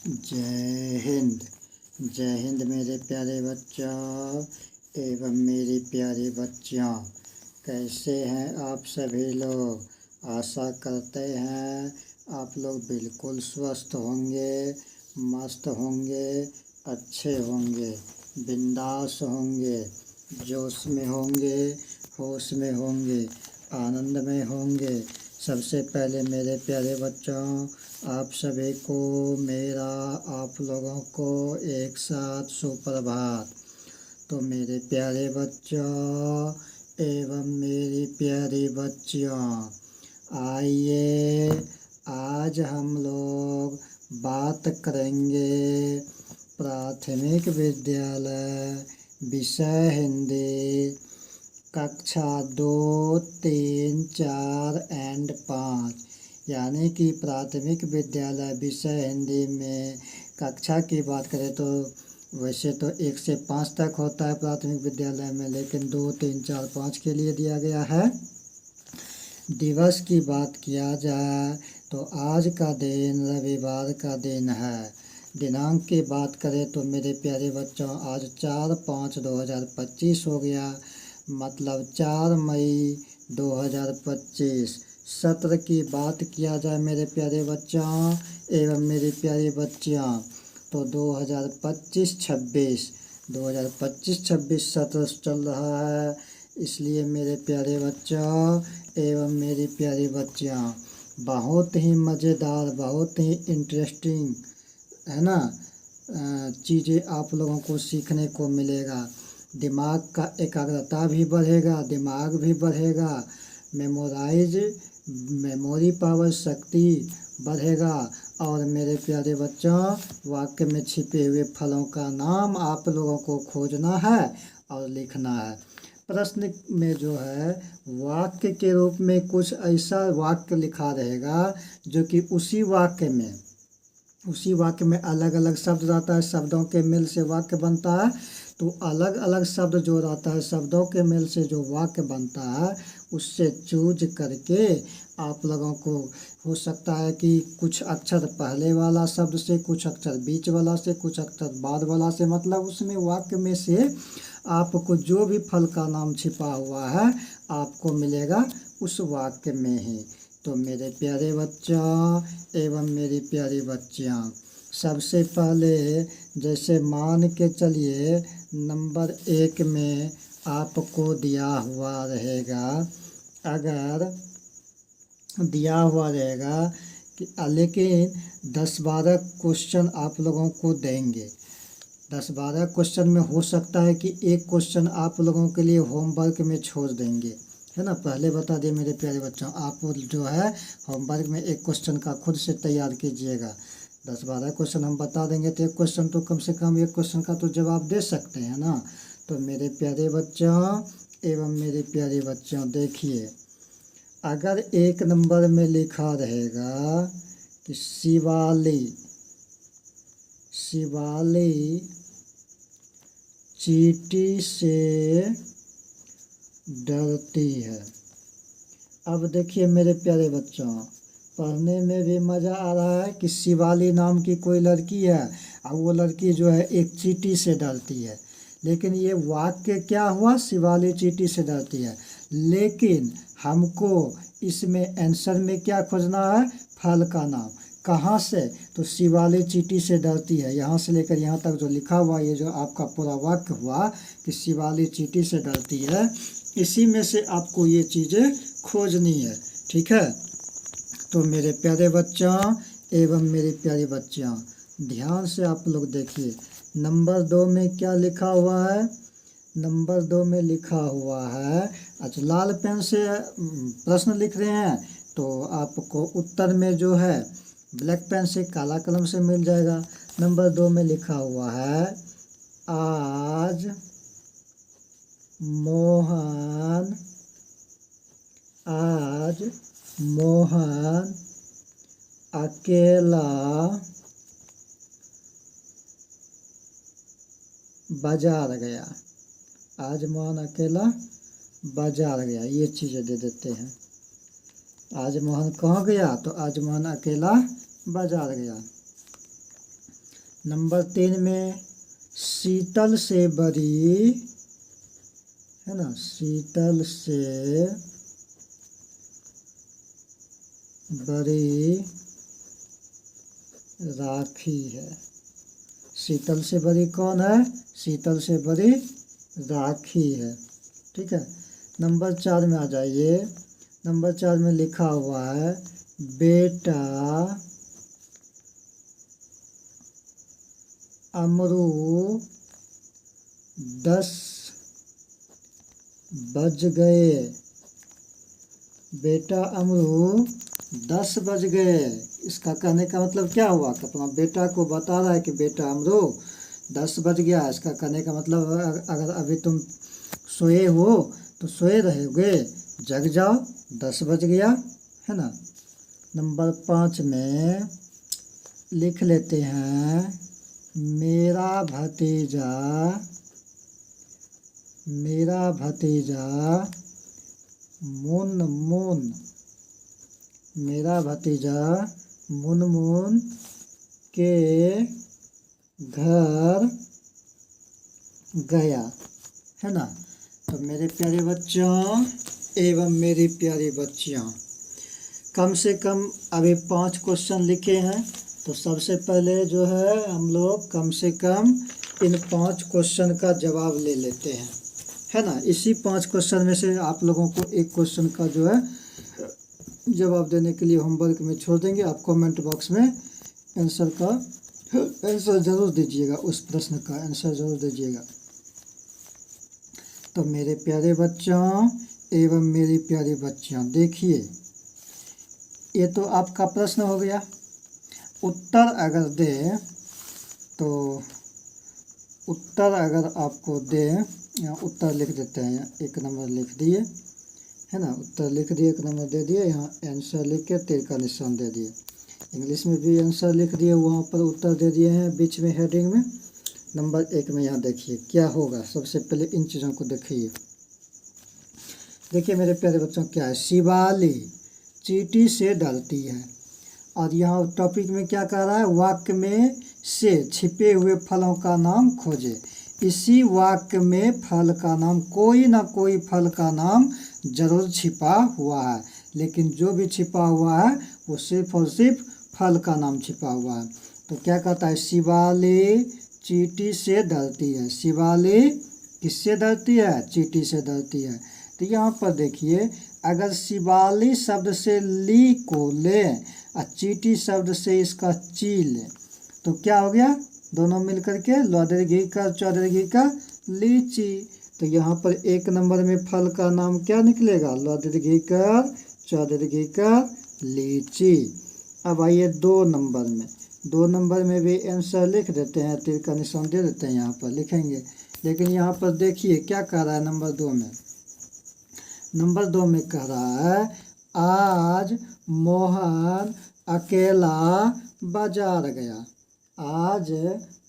जय हिंद। जय हिंद मेरे प्यारे बच्चों एवं मेरी प्यारी बच्चियों। कैसे हैं आप सभी लोग? आशा करते हैं आप लोग बिल्कुल स्वस्थ होंगे, मस्त होंगे, अच्छे होंगे, बिंदास होंगे, जोश में होंगे, होश में होंगे, आनंद में होंगे। सबसे पहले मेरे प्यारे बच्चों, आप सभी को मेरा, आप लोगों को एक साथ सुप्रभात। तो मेरे प्यारे बच्चों एवं मेरी प्यारी बच्चियों, आइए आज हम लोग बात करेंगे प्राथमिक विद्यालय विषय हिंदी कक्षा 2, 3, 4 एंड 5 यानी कि प्राथमिक विद्यालय विषय हिंदी में कक्षा की बात करें तो वैसे तो 1 से 5 तक होता है प्राथमिक विद्यालय में, लेकिन 2, 3, 4, 5 के लिए दिया गया है। दिवस की बात किया जाए तो आज का दिन रविवार का दिन है। दिनांक की बात करें तो मेरे प्यारे बच्चों आज 4/5/2025 हो गया, मतलब 4 मई 2025। सत्र की बात किया जाए मेरे प्यारे बच्चों एवं मेरी प्यारी बच्चियाँ तो 2025-26 सत्र चल रहा है। इसलिए मेरे प्यारे बच्चों एवं मेरी प्यारी बच्चियाँ बहुत ही मज़ेदार, बहुत ही इंटरेस्टिंग है ना चीज़ें आप लोगों को सीखने को मिलेगा। दिमाग का एकाग्रता भी बढ़ेगा, दिमाग भी बढ़ेगा, मेमोरी पावर शक्ति बढ़ेगा। और मेरे प्यारे बच्चों, वाक्य में छिपे हुए फलों का नाम आप लोगों को खोजना है और लिखना है। प्रश्न में जो है वाक्य के रूप में कुछ ऐसा वाक्य लिखा रहेगा जो कि उसी वाक्य में अलग अलग शब्द रहता है, शब्दों के मेल से वाक्य बनता है। तो अलग अलग शब्द जो रहता है, शब्दों के मेल से जो वाक्य बनता है उससे चूज करके आप लोगों को हो सकता है कि कुछ अक्षर पहले वाला शब्द से, कुछ अक्षर बीच वाला से, कुछ अक्षर बाद वाला से, मतलब उसमें वाक्य में से आपको जो भी फल का नाम छिपा हुआ है आपको मिलेगा उस वाक्य में ही। तो मेरे प्यारे बच्चों एवं मेरी प्यारी बच्चियाँ, सबसे पहले जैसे मान के चलिए नंबर 1 में आपको दिया हुआ रहेगा, अगर दिया हुआ रहेगा कि लेकिन 10-12 क्वेश्चन आप लोगों को देंगे। 10-12 क्वेश्चन में हो सकता है कि एक क्वेश्चन आप लोगों के लिए होमवर्क में छोड़ देंगे, है ना। पहले बता दिए मेरे प्यारे बच्चों, आप जो है होमवर्क में एक क्वेश्चन का खुद से तैयार कीजिएगा। 10-12 क्वेश्चन हम बता देंगे तो एक क्वेश्चन तो कम से कम एक क्वेश्चन का तो जवाब दे सकते हैं ना। तो मेरे प्यारे बच्चों एवं मेरे प्यारे बच्चों, देखिए अगर 1 नंबर में लिखा रहेगा कि शिवाली चींटी से डरती है। अब देखिए मेरे प्यारे बच्चों, पढ़ने में भी मज़ा आ रहा है कि शिवाली नाम की कोई लड़की है और वो लड़की जो है एक चींटी से डरती है। लेकिन ये वाक्य क्या हुआ? शिवाली चींटी से डरती है। लेकिन हमको इसमें आंसर में क्या खोजना है? फल का नाम। कहाँ से? तो शिवाली चींटी से डरती है, यहाँ से लेकर यहाँ तक जो लिखा हुआ, ये जो आपका पूरा वाक्य हुआ कि शिवाली चींटी से डरती है, इसी में से आपको ये चीज़ें खोजनी है, ठीक है। तो मेरे प्यारे बच्चों एवं मेरी प्यारी बच्चियाँ, ध्यान से आप लोग देखिए नंबर 2 में क्या लिखा हुआ है। नंबर 2 में लिखा हुआ है, अच्छा लाल पेन से प्रश्न लिख रहे हैं तो आपको उत्तर में जो है ब्लैक पेन से, काला कलम से मिल जाएगा। नंबर 2 में लिखा हुआ है, आज मोहन अकेला बाजार गया। आज मोहन अकेला बाजार गया, ये चीज़ें दे देते हैं। आज मोहन कहाँ गया? तो आज मोहन अकेला बाजार गया। नंबर 3 में शीतल से बड़ी, है ना, शीतल से बड़ी राखी है। शीतल से बड़ी कौन है? शीतल से बड़ी राखी है। ठीक है। नंबर 4 में आ जाइए। नंबर 4 में लिखा हुआ है बेटा अमरू 10 बज गए। बेटा अमरू 10 बज गए। इसका कहने का मतलब क्या हुआ कि अपना बेटा को बता रहा है कि बेटा अमरू 10 बज गया। इसका कहने का मतलब अगर अभी तुम सोए हो तो सोए रहोगे, जग जाओ, 10 बज गया, है ना। नंबर 5 में लिख लेते हैं मेरा भतीजा मुनमुन, मेरा भतीजा मुनमुन के घर गया, है ना। तो मेरे प्यारे बच्चों एवं मेरी प्यारी बच्चियाँ, कम से कम अभी 5 क्वेश्चन लिखे हैं। तो सबसे पहले जो है हम लोग कम से कम इन 5 क्वेश्चन का जवाब ले लेते हैं, है ना। इसी 5 क्वेश्चन में से आप लोगों को एक क्वेश्चन का जो है जवाब देने के लिए होमवर्क में छोड़ देंगे। आप कमेंट बॉक्स में आंसर ज़रूर दीजिएगा, उस प्रश्न का आंसर ज़रूर दीजिएगा। तो मेरे प्यारे बच्चों एवं मेरी प्यारी बच्चियाँ, देखिए ये तो आपका प्रश्न हो गया। उत्तर अगर दे तो उत्तर अगर आपको दे, यहाँ उत्तर लिख देते हैं, 1 नंबर लिख दिए, है ना। उत्तर लिख दिए, 1 नंबर दे दिए, यहाँ आंसर लिख के तीर का निशान दे दिए। इंग्लिश में भी आंसर लिख दिए, वहाँ पर उत्तर दे दिए हैं बीच में हेडिंग में। नंबर 1 में यहाँ देखिए क्या होगा। सबसे पहले इन चीज़ों को देखिए। देखिए मेरे प्यारे बच्चों क्या है, शिवाली चींटी से डरती है। और यहाँ टॉपिक में क्या कह रहा है, वाक्य में से छिपे हुए फलों का नाम खोजे। इसी वाक्य में फल का नाम, कोई ना कोई फल का नाम जरूर छिपा हुआ है, लेकिन जो भी छिपा हुआ है वो सिर्फ और सिर्फ फल का नाम छिपा हुआ है। तो क्या कहता है, शिवाली चींटी से डरती है। शिवाली किससे डरती है? चींटी से डरती है। तो यहाँ पर देखिए, अगर शिवाली शब्द से ली को ले और चींटी शब्द से इसका ची ले तो क्या हो गया, दोनों मिलकर के लौदरगी का चौदरगी का लीची। तो यहाँ पर 1 नंबर में फल का नाम क्या निकलेगा, लौदरगी का चौदरगी का लीची। अब आइए 2 नंबर में। 2 नंबर में भी आंसर लिख देते हैं, तीर का निशान दे देते हैं, यहाँ पर लिखेंगे। लेकिन यहाँ पर देखिए क्या कह रहा है नंबर 2 में। नंबर 2 में कह रहा है आज मोहन अकेला बाजार गया। आज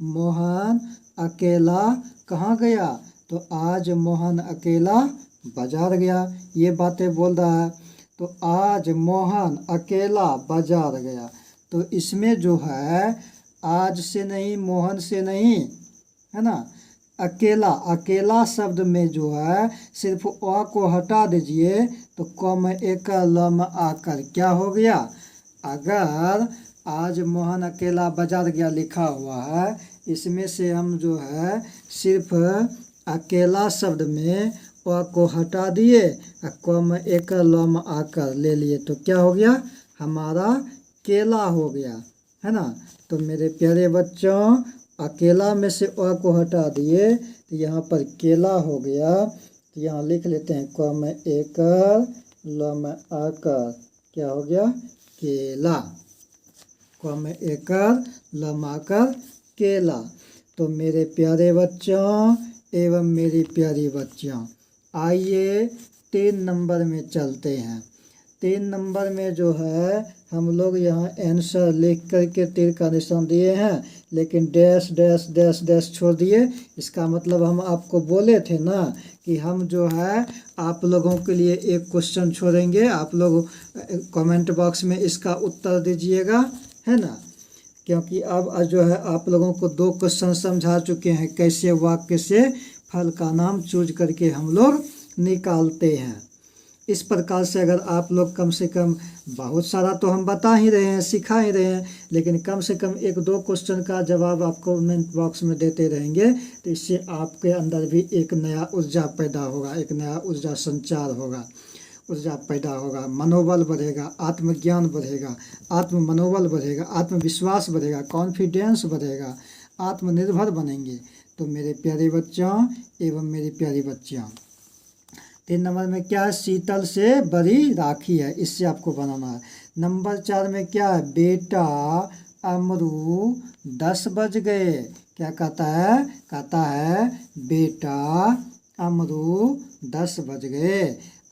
मोहन अकेला कहाँ गया, तो आज मोहन अकेला बाजार गया। ये बातें बोल रहा है। तो आज मोहन अकेला बाजार गया, तो इसमें जो है आज से नहीं, मोहन से नहीं, है ना, अकेला, अकेला शब्द में जो है सिर्फ अ को हटा दीजिए तो क में एक ल में आकर क्या हो गया। अगर आज मोहन अकेला बाजार गया लिखा हुआ है, इसमें से हम जो है सिर्फ अकेला शब्द में अ को हटा दिए और क में एक ल में आकर ले लिए तो क्या हो गया, हमारा केला हो गया, है ना। तो मेरे प्यारे बच्चों, अकेला में से अ को हटा दिए तो यहाँ पर केला हो गया। तो यहाँ लिख लेते हैं क में एक ल में आकर क्या हो गया, केला। क में एक ल में आकर केला। तो मेरे प्यारे बच्चों एवं मेरी प्यारी बच्चियाँ, आइए 3 नंबर में चलते हैं। 3 नंबर में जो है हम लोग यहाँ आंसर लिख करके तीर का निशान दिए हैं, लेकिन डैश डैश डैश डैश छोड़ दिए। इसका मतलब हम आपको बोले थे ना कि हम जो है आप लोगों के लिए एक क्वेश्चन छोड़ेंगे, आप लोग कमेंट बॉक्स में इसका उत्तर दीजिएगा, है ना। क्योंकि अब जो है आप लोगों को 2 क्वेश्चन समझा चुके हैं कैसे वाक्य से फल का नाम चूज करके हम लोग निकालते हैं। इस प्रकार से अगर आप लोग कम से कम, बहुत सारा तो हम बता ही रहे हैं, सिखा ही रहे हैं, लेकिन कम से कम 1-2 क्वेश्चन का जवाब आप कमेंट बॉक्स में देते रहेंगे तो इससे आपके अंदर भी एक नया ऊर्जा पैदा होगा, एक नया ऊर्जा संचार होगा, ऊर्जा पैदा होगा, मनोबल बढ़ेगा, आत्मज्ञान बढ़ेगा, आत्म मनोबल बढ़ेगा, आत्मविश्वास बढ़ेगा, कॉन्फिडेंस बढ़ेगा, आत्मनिर्भर बनेंगे। तो मेरे प्यारे बच्चों एवं मेरी प्यारी बच्चियाँ, 3 नंबर में क्या है, शीतल से बड़ी राखी है, इससे आपको बनाना है। नंबर 4 में क्या है, बेटा अमरू 10 बज गए। क्या कहता है बेटा अमरू 10 बज गए।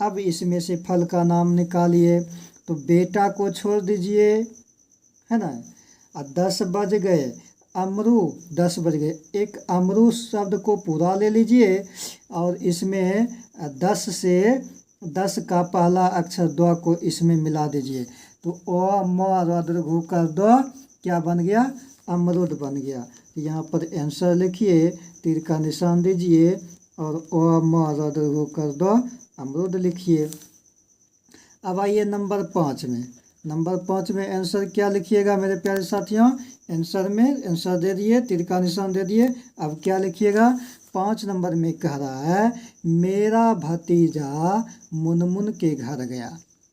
अब इसमें से फल का नाम निकालिए। तो बेटा को छोड़ दीजिए, है ना, और 10 बज गए, अमरू 10 बज गए। एक अमरू शब्द को पूरा ले लीजिए और इसमें 10 से 10 का पहला अक्षर द को इसमें मिला दीजिए। तो अ म र दीर्घ कर द क्या बन गया, अमरूद बन गया। तो यहाँ पर आंसर लिखिए, तीर का निशान दीजिए और अ म र दीर्घ कर द अमरूद लिखिए। अब आइए नंबर 5 में। नंबर 5 में आंसर क्या लिखिएगा मेरे प्यारे साथियों, आंसर में आंसर दे दिए, तीर का निशान दे दिए। अब क्या लिखिएगा, 5 नंबर में कह रहा है मेरा भतीजा मुनमुन के घर गया।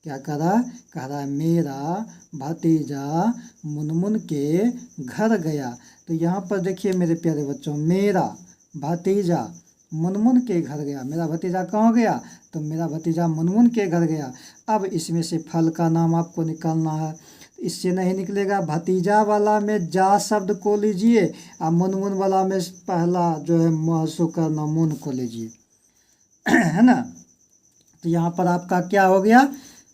क्या कह रहा है मेरा भतीजा मुनमुन के घर गया। तो यहाँ पर देखिए मेरे प्यारे बच्चों, मेरा भतीजा मुनमुन के घर गया, मेरा भतीजा कहाँ गया, तो मेरा भतीजा मुनमुन के घर गया। अब इसमें से फल का नाम आपको निकालना है। इससे नहीं निकलेगा, भतीजा वाला में जा शब्द को लीजिए और मुनमुन वाला में पहला जो है महसू करना मुन को लीजिए, है ना। तो यहाँ पर आपका क्या हो गया,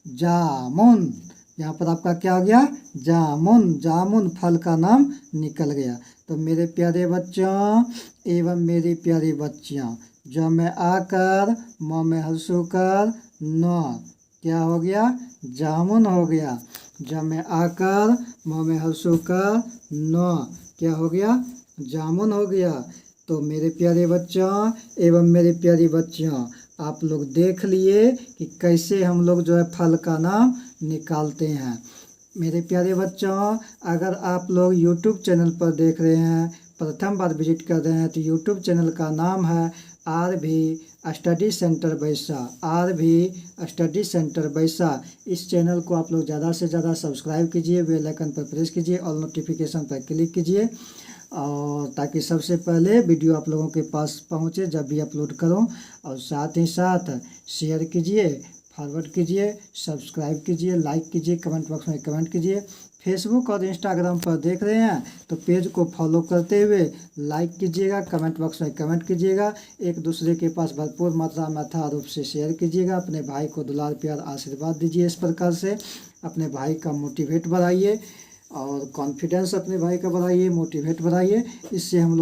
जामुन। यहाँ पर आपका क्या हो गया, जामुन। जामुन फल का नाम निकल गया। तो मेरे प्यारे बच्चों एवं मेरी प्यारी बच्चियाँ, जो में आकर म में हंसू कर न, क्या हो गया, जामुन हो गया। जब में आकर म में हंसू कर न, क्या हो गया, जामुन हो गया। तो मेरे प्यारे बच्चों एवं मेरी प्यारी बच्चियों, आप लोग देख लिए कि कैसे हम लोग जो है फल का नाम निकालते हैं। मेरे प्यारे बच्चों, अगर आप लोग YouTube चैनल पर देख रहे हैं, प्रथम बार विजिट कर रहे हैं, तो YouTube चैनल का नाम है RV स्टडी सेंटर बैसा, RV स्टडी सेंटर बैसा। इस चैनल को आप लोग ज़्यादा से ज़्यादा सब्सक्राइब कीजिए, बेल आइकन पर प्रेस कीजिए, ऑल नोटिफिकेशन पर क्लिक कीजिए, और ताकि सबसे पहले वीडियो आप लोगों के पास पहुंचे जब भी अपलोड करूं। और साथ ही साथ शेयर कीजिए, फॉरवर्ड कीजिए, सब्सक्राइब कीजिए, लाइक कीजिए, कमेंट बॉक्स में कमेंट कीजिए। फेसबुक और इंस्टाग्राम पर देख रहे हैं तो पेज को फॉलो करते हुए लाइक कीजिएगा, कमेंट बॉक्स में कमेंट कीजिएगा, एक दूसरे के पास भरपूर मात्रा में अथाह रूप से शेयर कीजिएगा। अपने भाई को दुलार प्यार आशीर्वाद दीजिए। इस प्रकार से अपने भाई का मोटिवेट बढ़ाइए और कॉन्फिडेंस अपने भाई का बढ़ाइए, मोटिवेट बढ़ाइए। इससे हम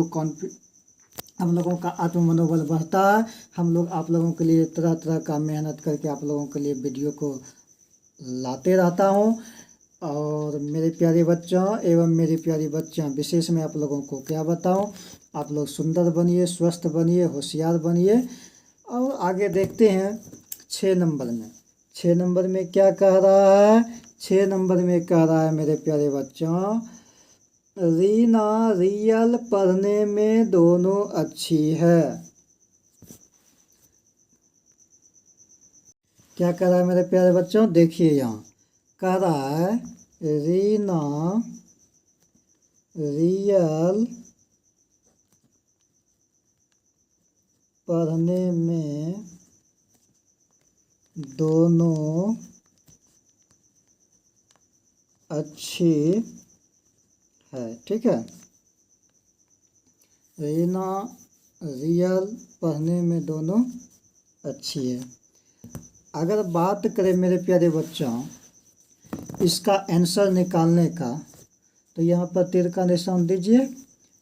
लोगों का आत्म मनोबल बढ़ता है। हम लोग आप लोगों के लिए तरह तरह का मेहनत करके आप लोगों के लिए वीडियो को लाते रहता हूँ। और मेरे प्यारे बच्चों एवं मेरी प्यारी बच्चियाँ, विशेष में आप लोगों को क्या बताऊँ, आप लोग सुंदर बनिए, स्वस्थ बनिए, होशियार बनिए। और आगे देखते हैं 6 नंबर में। 6 नंबर में क्या कह रहा है, 6 नंबर में कह रहा है मेरे प्यारे बच्चों, रीना रियल पढ़ने में दोनों अच्छी है। क्या कह रहा है मेरे प्यारे बच्चों, देखिए यहाँ कह रहा है रीना रियल पढ़ने में दोनों अच्छी है। ठीक है, रीना रियल पढ़ने में दोनों अच्छी है। अगर बात करें मेरे प्यारे बच्चों इसका आंसर निकालने का, तो यहाँ पर तीर का निशान दीजिए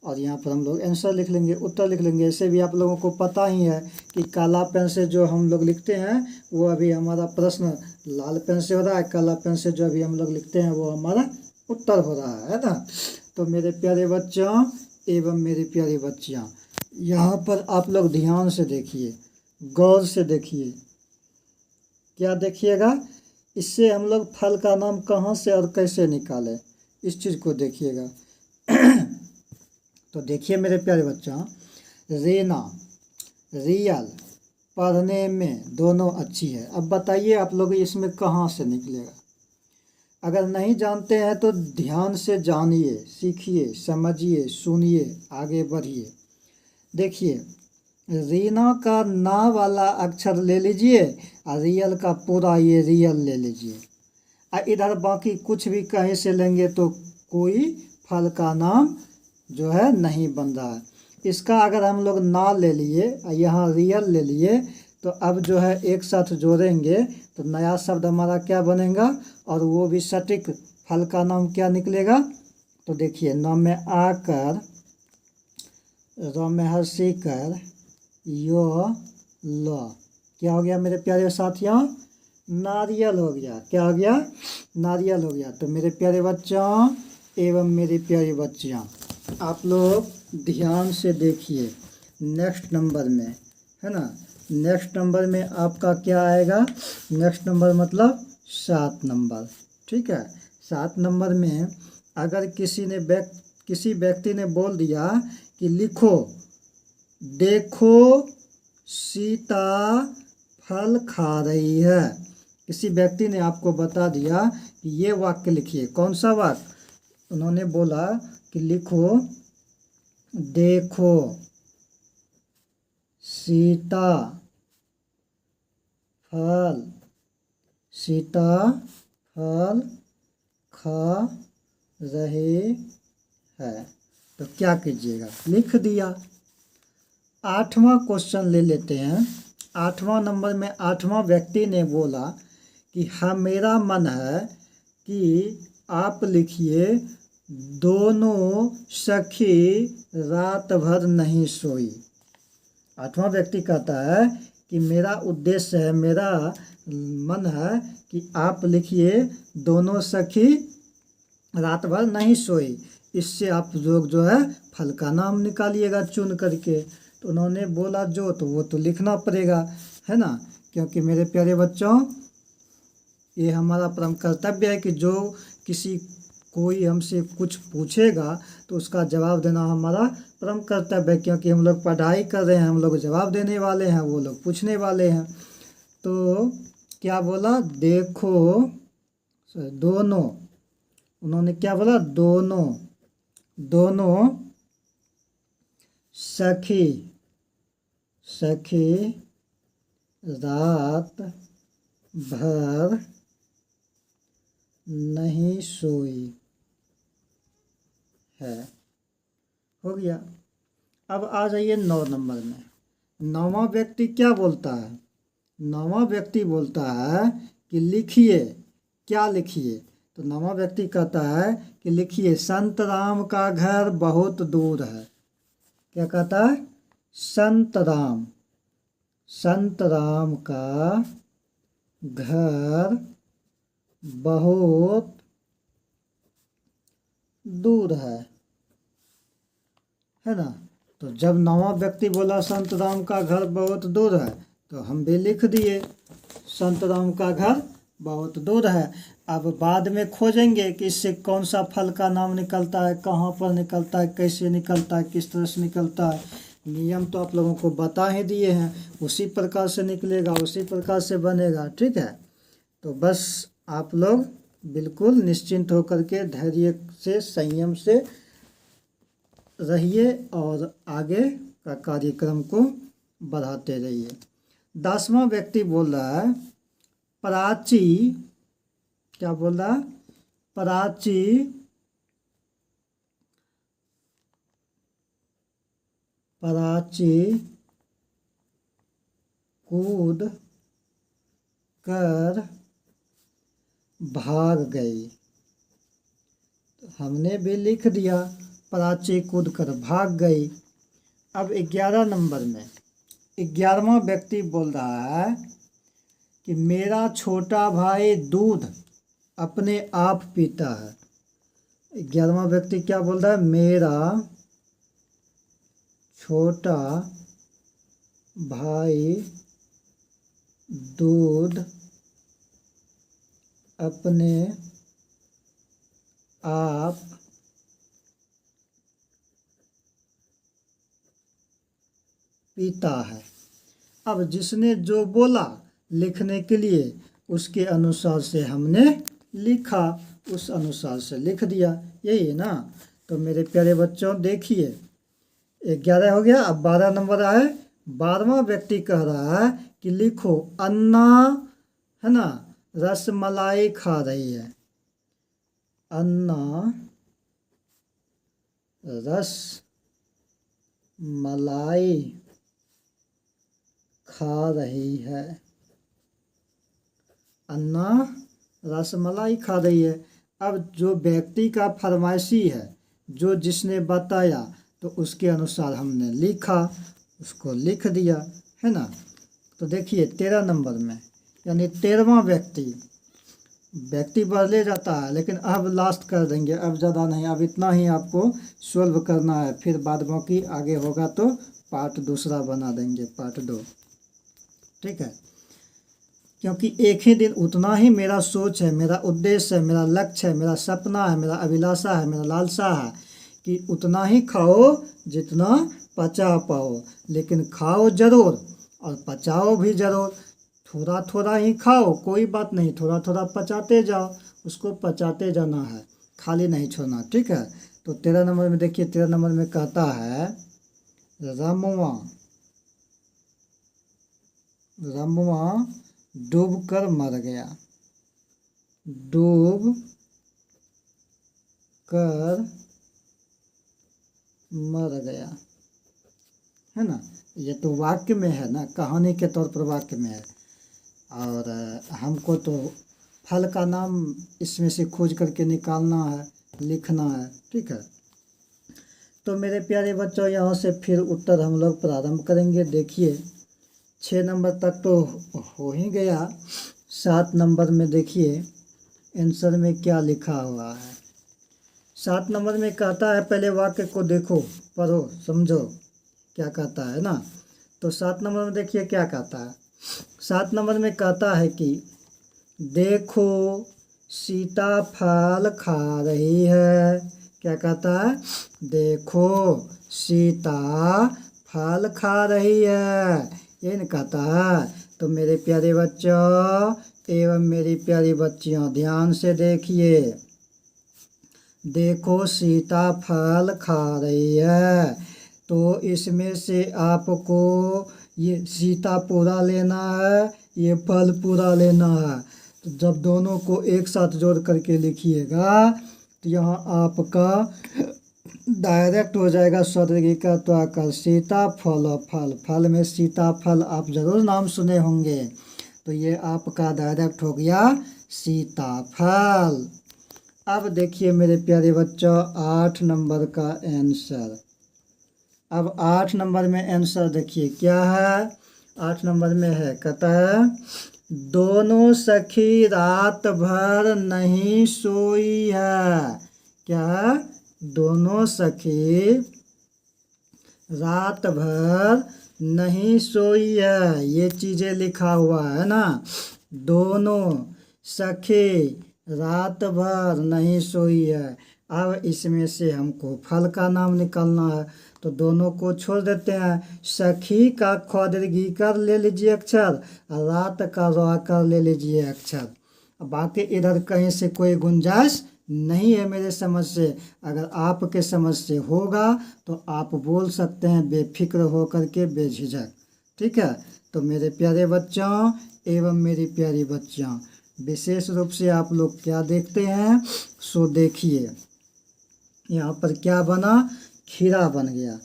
और यहाँ पर हम लोग आंसर लिख लेंगे, उत्तर लिख लेंगे। ऐसे भी आप लोगों को पता ही है कि काला पेन से जो हम लोग लिखते हैं वो अभी हमारा प्रश्न लाल पेन से हो रहा है, काला पेन से जो अभी हम लोग लिखते हैं वो हमारा उत्तर हो रहा है ना। तो मेरे प्यारे बच्चों एवं मेरी प्यारी बच्चियाँ, यहाँ पर आप लोग ध्यान से देखिए, गौर से देखिए। क्या देखिएगा? इससे हम लोग फल का नाम कहाँ से और कैसे निकालें, इस चीज़ को देखिएगा। तो देखिए मेरे प्यारे बच्चों, रीना, रियल, पढ़ने में दोनों अच्छी है। अब बताइए आप लोग इसमें कहाँ से निकलेगा? अगर नहीं जानते हैं तो ध्यान से जानिए, सीखिए, समझिए, सुनिए, आगे बढ़िए। देखिए, रीना का ना वाला अक्षर ले लीजिए और रियल का पूरा ये रियल ले लीजिए, और इधर बाकी कुछ भी कहीं से लेंगे तो कोई फल का नाम जो है नहीं बन रहा है। इसका अगर हम लोग ना ले लिए और यहाँ रियल ले लिए तो अब जो है एक साथ जोड़ेंगे तो नया शब्द हमारा क्या बनेगा, और वो भी सटीक फल का नाम क्या निकलेगा। तो देखिए, न में आकर, र में हर्षी कर, यो ल, क्या हो गया मेरे प्यारे साथियों? नारियल हो गया। क्या हो गया? नारियल हो गया। तो मेरे प्यारे बच्चों एवं मेरी प्यारी बच्चियाँ, आप लोग ध्यान से देखिए। नेक्स्ट नंबर में है ना, नेक्स्ट नंबर में आपका क्या आएगा? नेक्स्ट नंबर मतलब 7 नंबर। ठीक है, 7 नंबर में अगर किसी व्यक्ति ने बोल दिया कि लिखो, देखो सीता फल खा रही है। किसी व्यक्ति ने आपको बता दिया कि ये वाक्य लिखिए। कौन सा वाक्य? उन्होंने बोला कि लिखो, देखो सीता फल खा रहे है। तो क्या कीजिएगा? लिख दिया। 8वां क्वेश्चन ले लेते हैं। 8वां नंबर में 8वां व्यक्ति ने बोला कि हाँ, मेरा मन है कि आप लिखिए, दोनों सखी रात भर नहीं सोई। 8वां व्यक्ति कहता है कि मेरा उद्देश्य है, मेरा मन है कि आप लिखिए, दोनों सखी रात भर नहीं सोई। इससे आप लोग जो है फल का नाम निकालिएगा चुन करके। तो उन्होंने बोला जो, तो वो तो लिखना पड़ेगा, है ना, क्योंकि मेरे प्यारे बच्चों ये हमारा परम कर्तव्य है कि जो कोई हमसे कुछ पूछेगा तो उसका जवाब देना हमारा परम कर्तव्य है, क्योंकि हम लोग पढ़ाई कर रहे हैं, हम लोग जवाब देने वाले हैं, वो लोग पूछने वाले हैं। तो क्या बोला? देखो, दोनों, उन्होंने क्या बोला? दोनों सखी रात भर नहीं सोई है। हो गया। अब आ जाइए 9 नंबर में। 9वां व्यक्ति क्या बोलता है? 9वां व्यक्ति बोलता है कि लिखिए। क्या लिखिए? तो 9वां व्यक्ति कहता है कि लिखिए, संत राम का घर बहुत दूर है। क्या कहता है? संत राम का घर बहुत दूर है ना। तो जब 9वां व्यक्ति बोला संत राम का घर बहुत दूर है, तो हम भी लिख दिए, संत राम का घर बहुत दूर है। अब बाद में खोजेंगे कि इससे कौन सा फल का नाम निकलता है, कहाँ पर निकलता है, कैसे निकलता है, किस तरह से निकलता है। नियम तो आप लोगों को बता ही दिए हैं, उसी प्रकार से निकलेगा, उसी प्रकार से बनेगा। ठीक है, तो बस आप लोग बिल्कुल निश्चिंत होकर के धैर्य से, संयम से रहिए और आगे का कार्यक्रम को बढ़ाते रहिए। 10वां व्यक्ति बोल रहा है, प्राची, क्या बोल रहा है? प्राची कूद कर भाग गई। तो हमने भी लिख दिया, प्राची कूद कर भाग गई। अब 11 नंबर में 11वां व्यक्ति बोल रहा है कि मेरा छोटा भाई दूध अपने आप पीता है। 11वां व्यक्ति क्या बोल रहा है, मेरा छोटा भाई दूध अपने आप पीता है। अब जिसने जो बोला लिखने के लिए, उसके अनुसार से हमने लिखा, उस अनुसार से लिख दिया, यही है ना। तो मेरे प्यारे बच्चों देखिए, 11 हो गया। अब 12 नंबर आए। 12वां व्यक्ति कह रहा है कि लिखो, अन्ना है ना रसमलाई खा रही है। अन्ना रस मलाई खा रही है। अन्ना रसमलाई खा रही है। अब जो व्यक्ति का फरमाइशी है, जो जिसने बताया, तो उसके अनुसार हमने लिखा, उसको लिख दिया, है ना। तो देखिए 13 नंबर में, यानी 13वां व्यक्ति बदले जाता है, लेकिन अब लास्ट कर देंगे, अब ज़्यादा नहीं, अब इतना ही आपको सॉल्व करना है। फिर बाद बाकी आगे होगा तो पार्ट दूसरा बना देंगे, पार्ट 2, ठीक है। क्योंकि एक ही दिन उतना ही मेरा सोच है, मेरा उद्देश्य है, मेरा लक्ष्य है, मेरा सपना है, मेरा अभिलाषा है, मेरा लालसा है कि उतना ही खाओ जितना पचा पाओ, लेकिन खाओ ज़रूर और पचाओ भी ज़रूर। थोड़ा थोड़ा ही खाओ, कोई बात नहीं, थोड़ा थोड़ा पचाते जाओ, उसको पचाते जाना है, खाली नहीं छोड़ना, ठीक है। तो 13 नंबर में देखिए, 13 नंबर में कहता है, रमुआ डूब कर मर गया। डूब कर मर गया, है ना। ये तो वाक्य में है ना, कहानी के तौर पर वाक्य में है, और हमको तो फल का नाम इसमें से खोज करके निकालना है, लिखना है, ठीक है। तो मेरे प्यारे बच्चों, यहाँ से फिर उत्तर हम लोग प्रारंभ करेंगे। देखिए 6 नंबर तक तो हो ही गया। 7 नंबर में देखिए आंसर में क्या लिखा हुआ है। 7 नंबर में कहता है, पहले वाक्य को देखो, पढ़ो, समझो क्या कहता है ना। तो 7 नंबर में देखिए क्या कहता है। 7 नंबर में कहता है कि देखो सीता फल खा रही है। क्या कहता है, देखो सीता फल खा रही है, ये नहीं कहता है। तो मेरे प्यारे बच्चों एवं मेरी प्यारी बच्चियों, ध्यान से देखिए, देखो सीता फल खा रही है, तो इसमें से आपको ये सीता पूरा लेना है, ये फल पूरा लेना है। तो जब दोनों को एक साथ जोड़ करके लिखिएगा तो यहाँ आपका डायरेक्ट हो जाएगा सदगी का तो आकर सीता फल, फल फल में सीता फल आप जरूर नाम सुने होंगे, तो ये आपका डायरेक्ट हो गया सीताफल। अब देखिए मेरे प्यारे बच्चों 8 नंबर का आंसर। अब 8 नंबर में आंसर देखिए क्या है। 8 नंबर में है, कहता है दोनों सखी रात भर नहीं सोई है। क्या है, दोनों सखी रात भर नहीं सोई है, ये चीज़ें लिखा हुआ है ना। दोनों सखी रात भर नहीं सोई है। अब इसमें से हमको फल का नाम निकालना है, तो दोनों को छोड़ देते हैं। सखी का ख दीर्घी कर ले लीजिए अक्षर, और रात का रा कर ले लीजिए अक्षर। बाकी इधर कहीं से कोई गुंजाइश नहीं है मेरे समझ से। अगर आपके समझ से होगा तो आप बोल सकते हैं बेफिक्र हो करके, बेझिझक, ठीक है। तो मेरे प्यारे बच्चों एवं मेरी प्यारी बच्चियाँ, विशेष रूप से आप लोग क्या देखते हैं, सो देखिए यहाँ पर क्या बना, खीरा बन गया,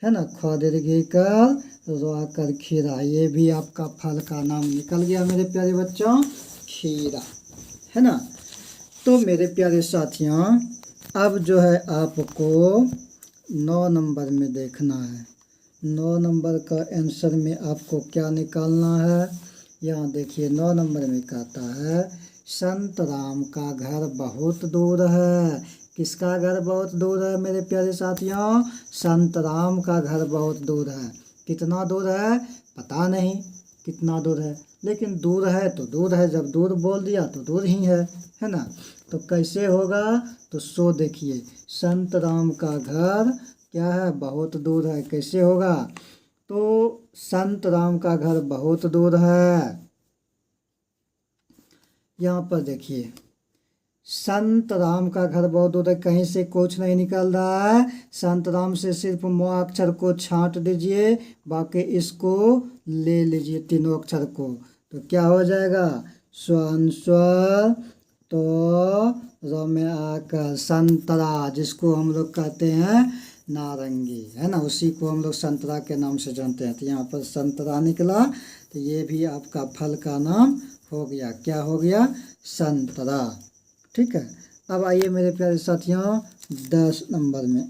है ना। ख दीर्घी कर रा कर खीरा, ये भी आपका फल का नाम निकल गया मेरे प्यारे बच्चों, खीरा, है ना। तो मेरे प्यारे साथियों अब जो है आपको 9 नंबर में देखना है। 9 नंबर का आंसर में आपको क्या निकालना है। यहाँ देखिए 9 नंबर में कहता है संत राम का घर बहुत दूर है। किसका घर बहुत दूर है मेरे प्यारे साथियों? संत राम का घर बहुत दूर है। कितना दूर है पता नहीं कितना दूर है, लेकिन दूर है तो दूर है, जब दूर बोल दिया तो दूर ही है ना। तो कैसे होगा? तो सो देखिए, संत राम का घर क्या है? बहुत दूर है। कैसे होगा? तो संत राम का घर बहुत दूर है। यहाँ पर देखिए, संत राम का घर बहुत दूर है, कहीं से कुछ नहीं निकल रहा है। संत राम से सिर्फ म अक्षर को छांट दीजिए, बाकी इसको ले लीजिए, तीनों अक्षर को, तो क्या हो जाएगा? स्वन स्वर तो र में आकर संतरा, जिसको हम लोग कहते हैं नारंगी, है ना, उसी को हम लोग संतरा के नाम से जानते हैं। तो यहाँ पर संतरा निकला, तो ये भी आपका फल का नाम हो गया। क्या हो गया? संतरा। ठीक है। अब आइए मेरे प्यारे साथियों 10 नंबर में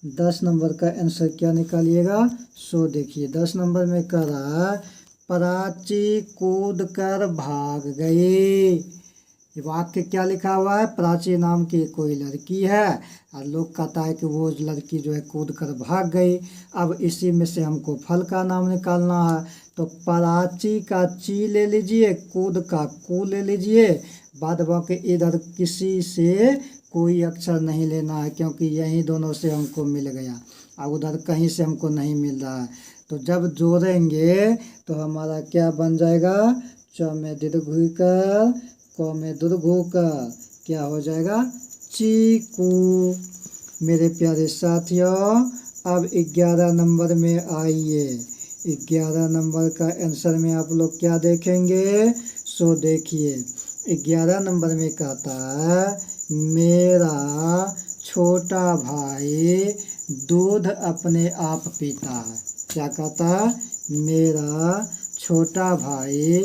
10 नंबर का आंसर क्या निकालिएगा? सो देखिए, 10 नंबर में कह रहा है प्राची कूद कर भाग गई। वाक्य क्या लिखा हुआ है? प्राची नाम की कोई लड़की है और लोग कहता है कि वो लड़की जो है कूद कर भाग गई। अब इसी में से हमको फल का नाम निकालना है, तो प्राची का ची ले लीजिए, कूद का कू ले लीजिए, बाद बाकी इधर किसी से कोई अक्षर नहीं लेना है, क्योंकि यही दोनों से हमको मिल गया, अब उधर कहीं से हमको नहीं मिल रहा है। तो जब जोड़ेंगे तो हमारा क्या बन जाएगा? च में दीर्घ कर, क में दुर्घ कर, क्या हो जाएगा? चीकू। मेरे प्यारे साथियों, अब 11 नंबर में आइए। 11 नंबर का आंसर में आप लोग क्या देखेंगे? सो देखिए, 11 नंबर में कहता है मेरा छोटा भाई दूध अपने आप पीता है। क्या कहता है? मेरा छोटा भाई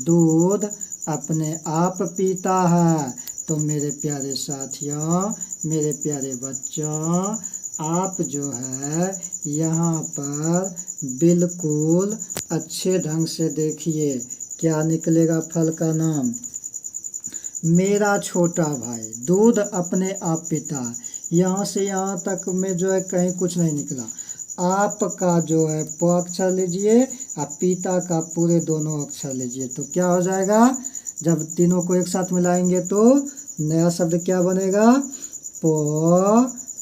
दूध अपने आप पीता है। तो मेरे प्यारे साथियों, मेरे प्यारे बच्चों, आप जो है यहाँ पर बिल्कुल अच्छे ढंग से देखिए, क्या निकलेगा फल का नाम? मेरा छोटा भाई दूध अपने आप पीता। यहाँ से यहाँ तक में जो है कहीं कुछ नहीं निकला। आप का जो है प अक्षर लीजिए और पीता का पूरे दोनों अक्षर लीजिए, तो क्या हो जाएगा? जब तीनों को एक साथ मिलाएंगे तो नया शब्द क्या बनेगा?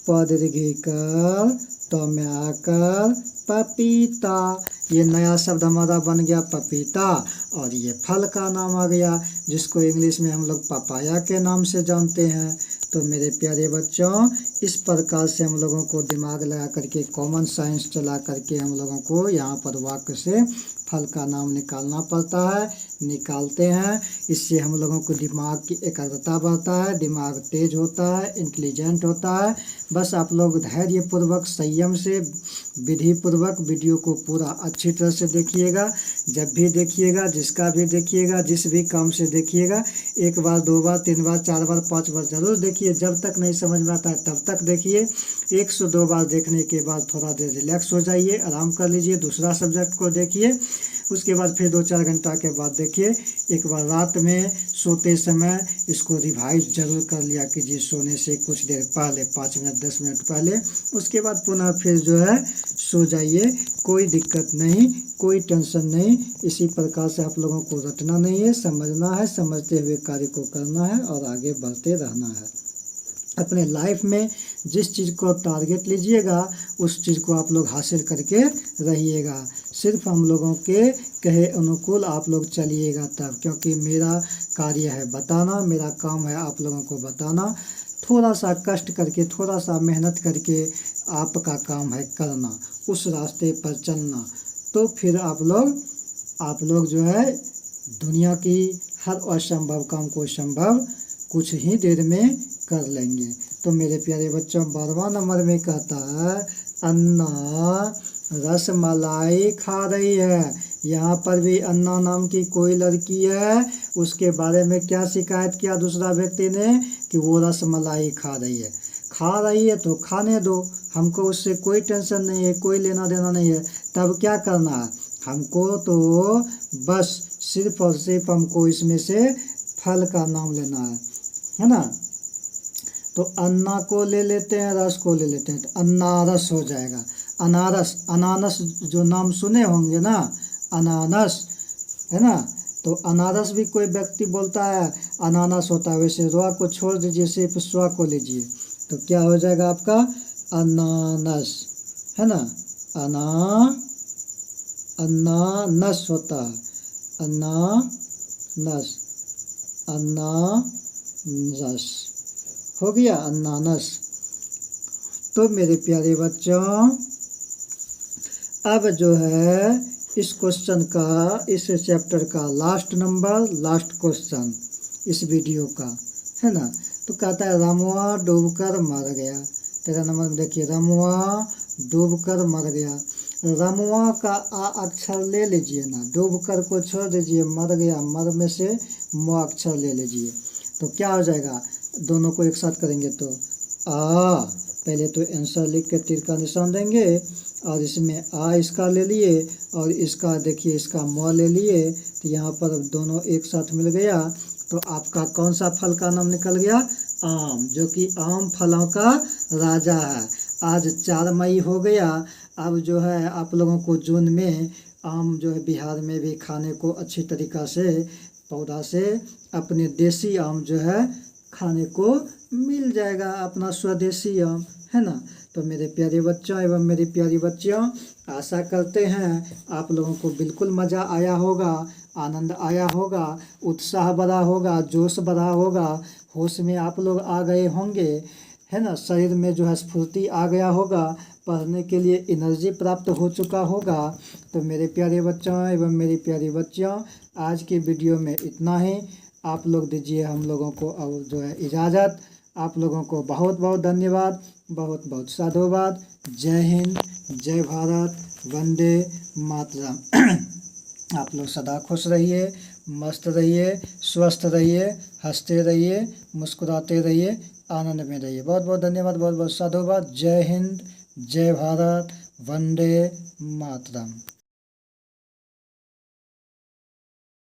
प दीर्घ कर, त में आकर पपीता। ये नया शब्द हमारा बन गया पपीता, और ये फल का नाम आ गया, जिसको इंग्लिश में हम लोग पपाया के नाम से जानते हैं। तो मेरे प्यारे बच्चों, इस प्रकार से हम लोगों को दिमाग लगा करके, कॉमन साइंस चला करके हम लोगों को यहाँ पर वाक्य से फल का नाम निकालना पड़ता है, निकालते हैं। इससे हम लोगों को दिमाग की एकाग्रता बढ़ता है, दिमाग तेज होता है, इंटेलिजेंट होता है। बस आप लोग धैर्यपूर्वक, संयम से, विधि पूर्वक वीडियो को पूरा अच्छी तरह से देखिएगा। जब भी देखिएगा, जिसका भी देखिएगा, जिस भी काम से देखिएगा, 1 बार 2 बार 3 बार 4 बार 5 बार जरूर देखिए। जब तक नहीं समझ में आता है तब तक देखिए। 102 बार देखने के बाद थोड़ा देर रिलैक्स हो जाइए, आराम कर लीजिए, दूसरा सब्जेक्ट को देखिए। उसके बाद फिर 2-4 घंटा के बाद देखिए। एक बार रात में सोते समय इसको रिवाइज जरूर कर लिया कीजिए, सोने से कुछ देर पहले, 5 मिनट 10 मिनट पहले। उसके बाद पुनः फिर जो है सो जाइए, कोई दिक्कत नहीं, कोई टेंशन नहीं। इसी प्रकार से आप लोगों को रटना नहीं है, समझना है, समझते हुए कार्य को करना है और आगे बढ़ते रहना है। अपने लाइफ में जिस चीज़ को टारगेट लीजिएगा, उस चीज़ को आप लोग हासिल करके रहिएगा। सिर्फ हम लोगों के कहे अनुकूल आप लोग चलिएगा तब, क्योंकि मेरा कार्य है बताना, मेरा काम है आप लोगों को बताना। थोड़ा सा कष्ट करके, थोड़ा सा मेहनत करके आपका काम है करना, उस रास्ते पर चलना। तो फिर आप लोग जो है दुनिया की हर असंभव काम को संभव कुछ ही देर में कर लेंगे। तो मेरे प्यारे बच्चों, 12वां नंबर में कहता है अन्ना रसमलाई खा रही है। यहाँ पर भी अन्ना नाम की कोई लड़की है, उसके बारे में क्या शिकायत किया दूसरा व्यक्ति ने कि वो रसमलाई खा रही है। खा रही है तो खाने दो, हमको उससे कोई टेंशन नहीं है, कोई लेना देना नहीं है। तब क्या करना है हमको? तो बस सिर्फ और सिर्फ हमको इसमें से फल का नाम लेना है। है ना। तो अन्ना को ले लेते हैं, रस को ले लेते हैं, तो अन्नारस हो जाएगा। अनारस, अनानस जो नाम सुने होंगे ना, अनानस, है ना। तो अनारस भी कोई व्यक्ति बोलता है अनानस होता है, वैसे रुआ को छोड़ दीजिए, सिर्फ स्वा को लीजिए, तो क्या हो जाएगा आपका अनानस, है ना। अनानस होता है, अनानस, अनानस हो गया, अनानस। तो मेरे प्यारे बच्चों, अब जो है इस क्वेश्चन का, इस चैप्टर का लास्ट क्वेश्चन इस वीडियो का, है ना। तो कहता है रमुआ डूबकर मर गया। 13 नंबर में देखिए, रमुआ डूबकर मर गया। रमुआ का आ अक्षर ले लीजिए ना, डूबकर को छोड़ दीजिए, मर गया, मर में से म अक्षर ले लीजिए, तो क्या हो जाएगा, दोनों को एक साथ करेंगे तो आ, पहले तो आंसर लिख के तीर का निशान देंगे, और इसमें आ इसका ले लिए, और इसका देखिए इसका म ले लिए, तो यहाँ पर दोनों एक साथ मिल गया। तो आपका कौन सा फल का नाम निकल गया, आम, जो कि आम फलों का राजा है। आज 4 मई हो गया, अब जो है आप लोगों को जून में आम जो है बिहार में भी खाने को अच्छी तरीक़ा से पौधा से अपने देसी आम जो है खाने को मिल जाएगा, अपना स्वदेशी आम, है ना। तो मेरे प्यारे बच्चों एवं मेरी प्यारी बच्चियों, आशा करते हैं आप लोगों को बिल्कुल मज़ा आया होगा, आनंद आया होगा, उत्साह बढ़ा होगा, जोश बढ़ा होगा, होश में आप लोग आ गए होंगे, है ना। शरीर में जो है स्फूर्ति आ गया होगा, पढ़ने के लिए एनर्जी प्राप्त हो चुका होगा। तो मेरे प्यारे बच्चों एवं मेरी प्यारी बच्चियों, आज की वीडियो में इतना ही। आप लोग दीजिए हम लोगों को अब जो है इजाज़त। आप लोगों को बहुत बहुत धन्यवाद, बहुत बहुत साधुवाद। जय हिंद, जय भारत, वंदे मातरम। आप लोग सदा खुश रहिए, मस्त रहिए, स्वस्थ रहिए, हंसते रहिए, मुस्कुराते रहिए, आनंद में रहिए। बहुत बहुत धन्यवाद, बहुत बहुत साधुवाद। जय हिंद, जय भारत, वंदे मातरम।